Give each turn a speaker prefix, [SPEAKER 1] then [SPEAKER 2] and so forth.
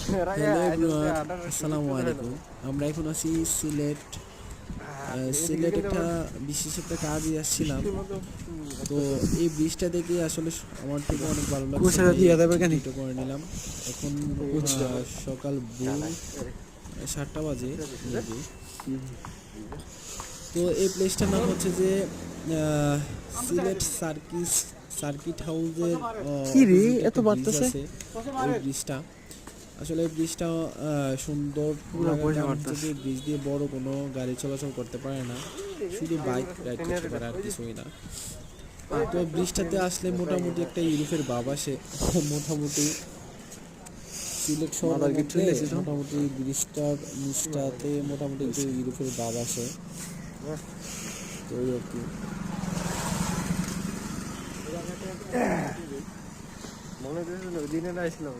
[SPEAKER 1] Hello everyone, আসসালামু আলাইকুম। আমরা এখন আছি সিলেট। সিলেট একটা বিশেষ একটা কাজে আসছিলাম। তো এই ব্রিজটা দেখে আসলে আমার থেকে অনেক ভালো লাগছে, ভিডিওটা করে নিলাম। এখন সকাল ভোর 7টা বাজে মেবি। তো এই প্লেসটার নাম হচ্ছে যে সিলেট সার্কিট হাউসের অপোজিটে একটা ব্রিজ আছে। ওই ব্রিজটা আসলে ব্রিজটা সুন্দর লাগার কারণ হচ্ছে যে ব্রিজ দিয়ে বড় কোনো গাড়ি চলাচল করতে পারে না, শুধু বাইক রাইড করতে পারে, আর কিছুই না। তো ব্রিজটাতে আসলে মোটামুটি একটা ইউরোপের ভাব আসে। মোটামুটি সিলেট শহরের মধ্যে মোটামুটি ব্রিজটার নিচটাতে মোটামুটি একটু ইউরোপের ভাব আসে। তো ওই আর কি।
[SPEAKER 2] মনে দিনে আসলাম